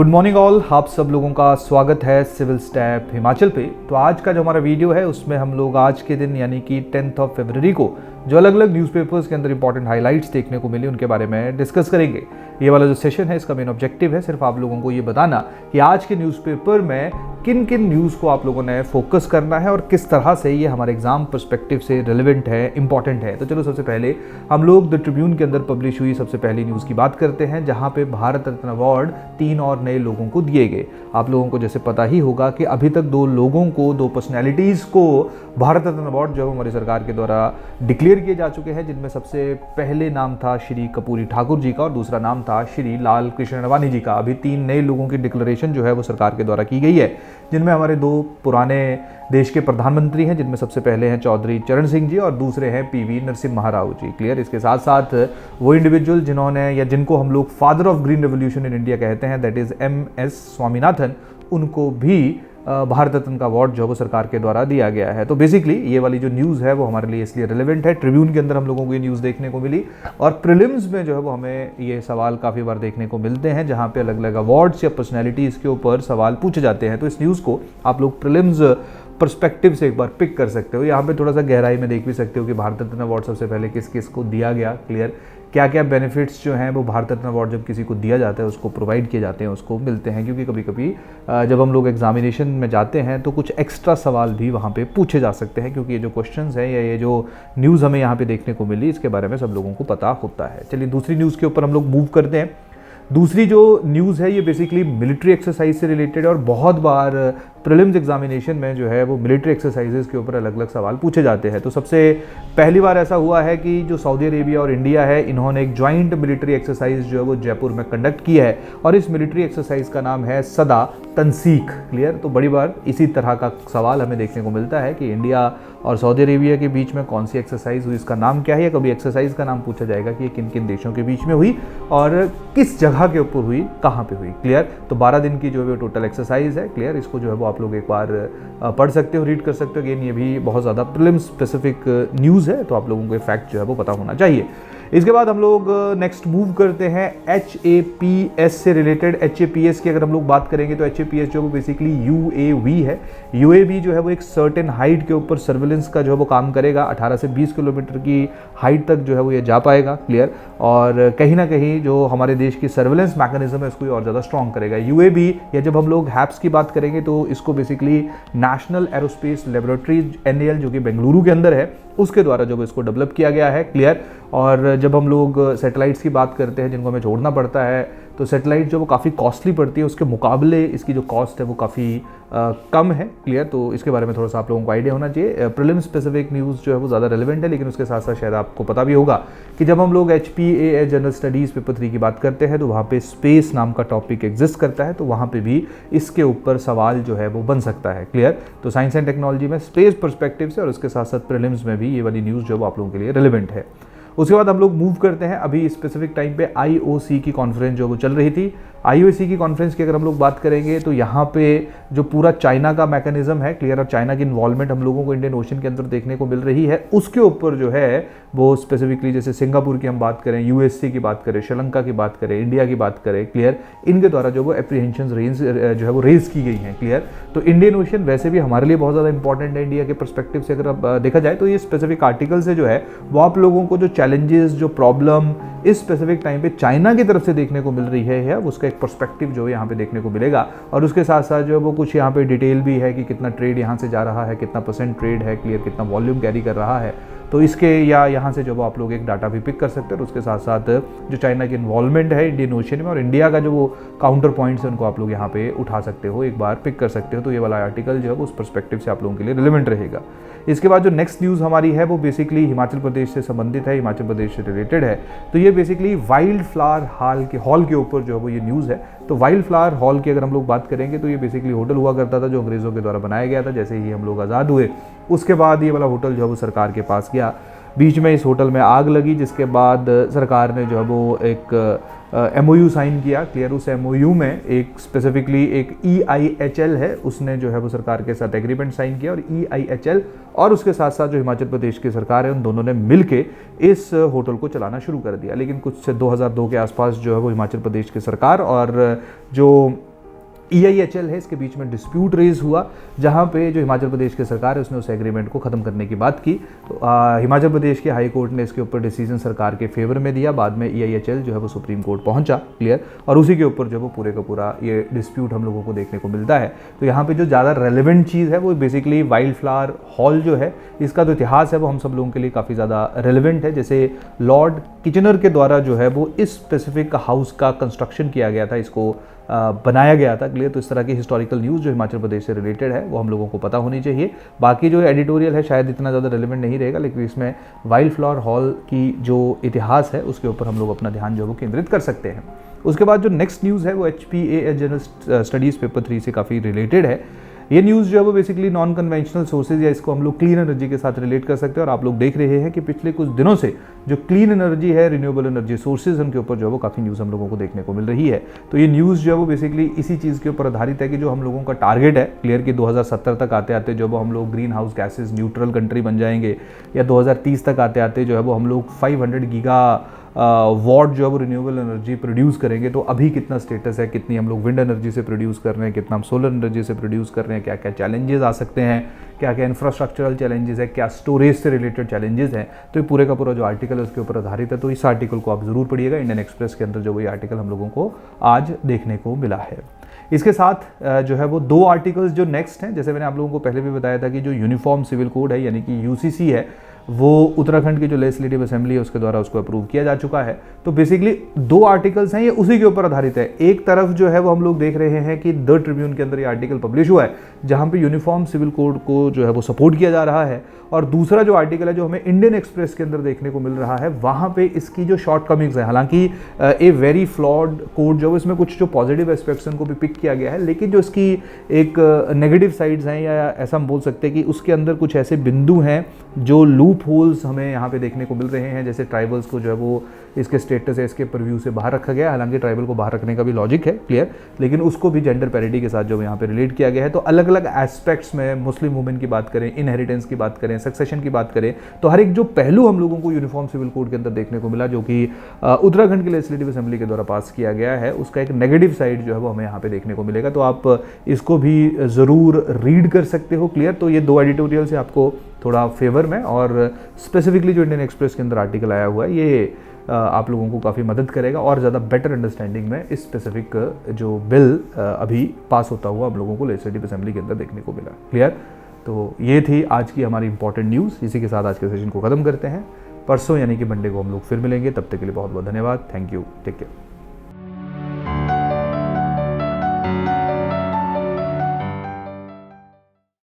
Good morning all, आप सब लोगों का स्वागत है सिविल स्टैप हिमाचल पे। तो आज का जो हमारा वीडियो है उसमें हम लोग आज के दिन यानी कि 10 फरवरी को जो अलग अलग न्यूज़पेपर्स के अंदर इंपॉर्टेंट हाइलाइट्स देखने को मिली उनके बारे में डिस्कस करेंगे। ये वाला जो सेशन है इसका मेन ऑब्जेक्टिव है सिर्फ आप लोगों को ये बताना कि आज के न्यूज़पेपर में किन किन न्यूज़ को आप लोगों ने फोकस करना है और किस तरह से ये हमारे एग्जाम पर्सपेक्टिव से रिलेवेंट है, इंपॉर्टेंट है। तो चलो सबसे पहले हम लोग द ट्रिब्यून के अंदर पब्लिश हुई सबसे पहली न्यूज़ की बात करते हैं, जहाँ पे भारत रत्न अवार्ड 3 और नए लोगों को दिए गए। आप लोगों को जैसे पता ही होगा कि अभी तक 2 लोगों को, 2 पर्सनैलिटीज़ को भारत रत्न अवार्ड जो हमारी सरकार के द्वारा डिक्लेयर किए जा चुके हैं, जिनमें सबसे पहले नाम था श्री कर्पूरी ठाकुर जी का और दूसरा नाम था श्री लाल कृष्ण अडवाणी जी का। अभी 3 नए लोगों की डिक्लेरेशन जो है वो सरकार के द्वारा की गई है, जिनमें हमारे 2 पुराने देश के प्रधानमंत्री हैं, जिनमें सबसे पहले हैं चौधरी चरण सिंह जी और दूसरे हैं पीवी नरसिम्हा राव जी। क्लियर। इसके साथ साथ वो इंडिविजुअल जिन्होंने या जिनको हम लोग father of green revolution in India कहते हैं, दैट इज MS स्वामीनाथन, उनको भी भारत रत्न का अवार्ड जो है वो सरकार के द्वारा दिया गया है। तो बेसिकली ये वाली जो न्यूज़ है वो हमारे लिए इसलिए रिलेवेंट है। ट्रिब्यून के अंदर हम लोगों को ये न्यूज़ देखने को मिली और प्रीलिम्स में जो है वो हमें ये सवाल काफ़ी बार देखने को मिलते हैं, जहाँ पे अलग अलग अवार्ड्स या पर्सनैलिटीज़ के ऊपर सवाल पूछे जाते हैं। तो इस न्यूज़ को आप लोग प्रीलिम्स पर्सपेक्टिव से एक बार पिक कर सकते हो। यहाँ पे थोड़ा सा गहराई में देख भी सकते हो कि भारत रत्न अवार्ड सबसे पहले किस किस को दिया गया। क्लियर। क्या क्या बेनिफिट्स जो हैं वो भारत रत्न अवार्ड जब किसी को दिया जाता है उसको प्रोवाइड किए जाते हैं, उसको मिलते हैं, क्योंकि कभी कभी जब हम लोग एग्जामिनेशन में जाते हैं तो कुछ एक्स्ट्रा सवाल भी वहाँ पे पूछे जा सकते हैं, क्योंकि ये जो क्वेश्चंस हैं या ये जो न्यूज़ हमें यहाँ पे देखने को मिली इसके बारे में सब लोगों को पता होता है। चलिए दूसरी न्यूज़ के ऊपर हम लोग मूव करते हैं। दूसरी जो न्यूज़ है ये बेसिकली मिलिट्री एक्सरसाइज से रिलेटेड है और बहुत बार प्रीलिम्स एग्जामिनेशन में जो है वो मिलिट्री एक्सरसाइजेस के ऊपर अलग अलग सवाल पूछे जाते हैं। तो सबसे पहली बार ऐसा हुआ है कि जो सऊदी अरेबिया और इंडिया है, इन्होंने एक जॉइंट मिलिट्री एक्सरसाइज जो है वो जयपुर में कंडक्ट की है और इस मिलिट्री एक्सरसाइज का नाम है सदा तनसीख। क्लियर। तो बड़ी बार इसी तरह का सवाल हमें देखने को मिलता है कि इंडिया और सऊदी अरेबिया के बीच में कौन सी एक्सरसाइज हुई, इसका नाम क्या है, या कभी एक्सरसाइज का नाम पूछा जाएगा कि ये किन किन देशों के बीच में हुई और किस जगह के ऊपर हुई, कहाँ पे हुई। क्लियर। तो 12 दिन की जो है टोटल एक्सरसाइज है। क्लियर। इसको जो है वो आप लोग एक बार पढ़ सकते हो, रीड कर सकते हो। अगेन ये भी बहुत ज़्यादा प्रीलिम स्पेसिफिक न्यूज़ है, तो आप लोगों को फैक्ट जो है वो पता होना चाहिए। इसके बाद हम लोग नेक्स्ट मूव करते हैं HAPS से रिलेटेड। HAPS की अगर हम लोग बात करेंगे तो HAPS जो है वो बेसिकली UAV है। UAV जो है वो एक सर्टेन हाइट के ऊपर सर्विलेंस का जो है वो काम करेगा। 18 से 20 किलोमीटर की हाइट तक जो है वो ये जा पाएगा। क्लियर। और कहीं ना कहीं जो हमारे देश की सर्विलेंस मैकेनिज्म है उसको और ज़्यादा स्ट्रॉन्ग करेगा। UAV या जब हम लोग HAPS की बात करेंगे तो इसको basically national aerospace laboratory NAL जो कि बेंगलुरु के अंदर है उसके द्वारा जो इसको डेवलप किया गया है। क्लियर। और जब हम लोग सैटेलाइट्स की बात करते हैं जिनको हमें जोड़ना पड़ता है, तो सैटेलाइट जो वो काफ़ी कॉस्टली पड़ती है, उसके मुकाबले इसकी जो कॉस्ट है वो काफ़ी कम है। क्लियर। तो इसके बारे में थोड़ा सा आप लोगों को आइडिया होना चाहिए। प्रीलिम स्पेसिफिक न्यूज़ जो है वो ज़्यादा रेलेवेंट है, लेकिन उसके साथ साथ शायद आपको पता भी होगा कि जब हम लोग HPAS जनरल स्टडीज़ पेपर 3 की बात करते हैं तो वहाँ पे स्पेस नाम का टॉपिक एग्जिस्ट करता है, तो वहाँ पे भी इसके ऊपर सवाल जो है वो बन सकता है। क्लियर। तो साइंस एंड टेक्नोलॉजी में स्पेस पर्सपेक्टिव से और उसके साथ साथ प्रीलिम्स में भी ये वाली न्यूज़ जो है वो आप लोगों के लिए रेलेवेंट है। उसके बाद हम लोग मूव करते हैं अभी स्पेसिफिक टाइम पे IOC की कॉन्फ्रेंस जो वो चल रही थी। IOC की कॉन्फ्रेंस की अगर हम लोग बात करेंगे तो यहाँ पे जो पूरा चाइना का मैकेनिज्म है, क्लियर, और चाइना की इन्वॉल्वमेंट हम लोगों को इंडियन ओशन के अंदर देखने को मिल रही है, उसके ऊपर जो है वो स्पेसिफिकली जैसे सिंगापुर की हम बात करें, USA की बात करें, श्रीलंका की बात करें, इंडिया की बात करें, क्लियर, इनके द्वारा जो वो एप्रीहेंशन रेंज जो है वो रेज की गई हैं। क्लियर। तो इंडियन ओशन वैसे भी हमारे लिए बहुत ज़्यादा इंपॉर्टेंट है इंडिया के परस्पेक्टिव से अगर अब देखा जाए, तो ये स्पेसिफिक आर्टिकल से जो है वो आप लोगों को जो चैलेंजेस, जो प्रॉब्लम इस स्पेसिफिक टाइम पे चाइना की तरफ से देखने को मिल रही है उसका एक पर्सपेक्टिव जो यहाँ पे देखने को मिलेगा। और उसके साथ साथ जो है वो कुछ यहाँ पे डिटेल भी है कि कितना ट्रेड यहाँ से जा रहा है, कितना % ट्रेड है, क्लियर, कितना वॉल्यूम कैरी कर रहा है। तो इसके या यहाँ से जो वो आप लोग एक डाटा भी पिक कर सकते हैं। और उसके साथ साथ जो चाइना की इन्वॉल्वमेंट है इंडियन ओशन में और इंडिया का जो वो काउंटर पॉइंट्स है उनको आप लोग यहाँ पे उठा सकते हो, एक बार पिक कर सकते हो। तो ये वाला आर्टिकल जो है उस पर्सपेक्टिव से आप लोगों के लिए रिलेवेंट रहेगा। इसके बाद जो नेक्स्ट न्यूज़ हमारी है वो बेसिकली हिमाचल प्रदेश से संबंधित है, हिमाचल प्रदेश से रिलेटेड है। तो ये बेसिकली वाइल्ड फ्लावर हॉल के ऊपर जो है वो ये न्यूज़ है। तो वाइल्ड फ्लावर हॉल की अगर हम लोग बात करेंगे तो ये बेसिकली होटल हुआ करता था जो अंग्रेज़ों के द्वारा बनाया गया था। जैसे ही हम लोग आज़ाद हुए उसके बाद ये वाला होटल जो है वो सरकार के पास गया। बीच में इस होटल में आग लगी, जिसके बाद सरकार ने जो है वो एक MOU साइन किया। क्लियर। उस MOU में एक स्पेसिफिकली एक EIHL है, उसने जो है वो सरकार के साथ एग्रीमेंट साइन किया और EIHL और उसके साथ साथ जो हिमाचल प्रदेश की सरकार है उन दोनों ने मिलके इस होटल को चलाना शुरू कर दिया। लेकिन कुछ 2002 के आसपास जो है वो हिमाचल प्रदेश की सरकार और जो EIHL है, इसके बीच में डिस्प्यूट रेज हुआ, जहां पे जो हिमाचल प्रदेश की सरकार है उसने उस एग्रीमेंट को ख़त्म करने की बात की। तो हिमाचल प्रदेश के हाई कोर्ट ने इसके ऊपर डिसीजन सरकार के फेवर में दिया। बाद में EIHL जो है वो सुप्रीम कोर्ट पहुंचा, क्लियर, और उसी के ऊपर जो है वो पूरे का पूरा ये डिस्प्यूट हम लोगों को देखने को मिलता है। तो यहाँ पे जो ज़्यादा रेलिवेंट चीज़ है वो बेसिकली वाइल्ड फ्लावर हॉल जो है, इसका जो इतिहास है वो हम सब लोगों के लिए काफ़ी ज़्यादा रेलिवेंट है। जैसे लॉर्ड किचनर के द्वारा जो है वो इस स्पेसिफिक हाउस का कंस्ट्रक्शन किया गया था, इसको बनाया गया था, क्लियर। तो इस तरह की हिस्टोरिकल न्यूज़ जो हिमाचल प्रदेश से रिलेटेड है वो हम लोगों को पता होनी चाहिए। बाकी जो एडिटोरियल है शायद इतना ज़्यादा रेलिवेंट नहीं रहेगा, लेकिन इसमें वाइल्ड फ्लावर हॉल की जो इतिहास है उसके ऊपर हम लोग अपना ध्यान जो है वो केंद्रित कर सकते हैं। उसके बाद जो नेक्स्ट न्यूज़ है वो HPA जनरल स्टडीज़ पेपर 3 से काफ़ी रिलेटेड है। ये न्यूज़ जो है वो बेसिकली नॉन कन्वेंशनल सोर्सेज या इसको हम लोग क्लीन एनर्जी के साथ रिलेट कर सकते हैं। और आप लोग देख रहे हैं कि पिछले कुछ दिनों से जो क्लीन एनर्जी है, रिन्यूएबल एनर्जी सोर्सेज, उनके ऊपर जो है वो काफ़ी न्यूज़ हम लोगों को देखने को मिल रही है। तो ये न्यूज़ जो है वो बेसिकली इसी चीज़ के ऊपर आधारित है कि जो हम लोगों का टारगेट है, क्लियर, कि 2070 तक आते आते जो हम लोग green house gases neutral country बन जाएंगे, या 2030 तक आते आते जो है वो हम लोग 500 गीगा वॉट जो है वो रिन्यूएबल एनर्जी प्रोड्यूस करेंगे। तो अभी कितना स्टेटस है, कितनी हम लोग विंड एनर्जी से प्रोड्यूस कर रहे हैं, कितना हम सोलर एनर्जी से प्रोड्यूस कर रहे हैं, क्या क्या चैलेंजेस आ सकते हैं, क्या क्या इंफ्रास्ट्रक्चरल चैलेंजेस है, क्या स्टोरेज से रिलेटेड चैलेंजेस हैं। तो ये पूरे का पूरा जो आर्टिकल है उसके ऊपर आधारित है। तो इस आर्टिकल को आप ज़रूर पढ़िएगा, इंडियन एक्सप्रेस के अंदर जो वो ये आर्टिकल हम लोगों को आज देखने को मिला है। इसके साथ जो है वो 2 आर्टिकल्स जो नेक्स्ट हैं, जैसे मैंने आप लोगों को पहले भी बताया था कि जो यूनिफॉर्म सिविल कोड है यानी कि UCC है, वो उत्तराखंड की जो लेजिस्लेटिव असेंबली है उसके द्वारा उसको अप्रूव किया जा चुका है। तो बेसिकली 2 आर्टिकल्स हैं, ये उसी के ऊपर आधारित है। एक तरफ जो है वो हम लोग देख रहे हैं कि द ट्रिब्यून के अंदर ये आर्टिकल पब्लिश हुआ है, जहां पे यूनिफॉर्म सिविल कोड को जो है वो सपोर्ट किया जा रहा है। और दूसरा जो आर्टिकल है जो हमें इंडियन एक्सप्रेस के अंदर देखने को मिल रहा है, वहाँ पे इसकी जो शॉर्ट कमिंग्स है, हालांकि ए वेरी फ्लॉड कोड जो है इसमें कुछ जो पॉजिटिव एस्पेक्ट्स उनको भी पिक किया गया है, लेकिन जो इसकी एक नेगेटिव साइड्स हैं, या ऐसा हम बोल सकते हैं कि उसके अंदर कुछ ऐसे बिंदु हैं जो लूप होल्स हमें यहाँ पे देखने को मिल रहे हैं। जैसे ट्राइबल्स को जो है वो इसके स्टेटस है, इसके परव्यू से बाहर रखा गया है। हालांकि ट्राइबल को बाहर रखने का भी लॉजिक है, क्लियर, लेकिन उसको भी जेंडर पैरिटी के साथ जो यहाँ पे रिलेट किया गया है। तो अलग अलग एस्पेक्ट्स में मुस्लिम वुमेन की बात करें, इनहेरिटेंस की बात करें, सक्सेशन की बात करें, तो हर एक जो पहलू हम लोगों को यूनिफॉर्म सिविल कोड के अंदर देखने को मिला, जो कि उत्तराखंड की लेजिस्लेटिव असेंबली के द्वारा पास किया गया है, उसका एक नेगेटिव साइड जो है वो हमें यहाँ पे देखने को मिलेगा। तो आप इसको भी ज़रूर रीड कर सकते हो, क्लियर। तो ये 2 एडिटोरियल से आपको थोड़ा फेवर में, और स्पेसिफिकली जो इंडियन एक्सप्रेस के अंदर आर्टिकल आया हुआ है, ये आप लोगों को काफ़ी मदद करेगा और ज़्यादा बेटर अंडरस्टैंडिंग में इस स्पेसिफिक जो बिल अभी पास होता हुआ हम लोगों को लेजिस्लेटिव असेंबली के अंदर देखने को मिला, क्लियर। तो ये थी आज की हमारी इंपॉर्टेंट न्यूज़। इसी के साथ आज के सेशन को ख़त्म करते हैं। परसों यानी कि मंडे को हम लोग फिर मिलेंगे। तब तक के लिए बहुत बहुत धन्यवाद। Thank you, take care.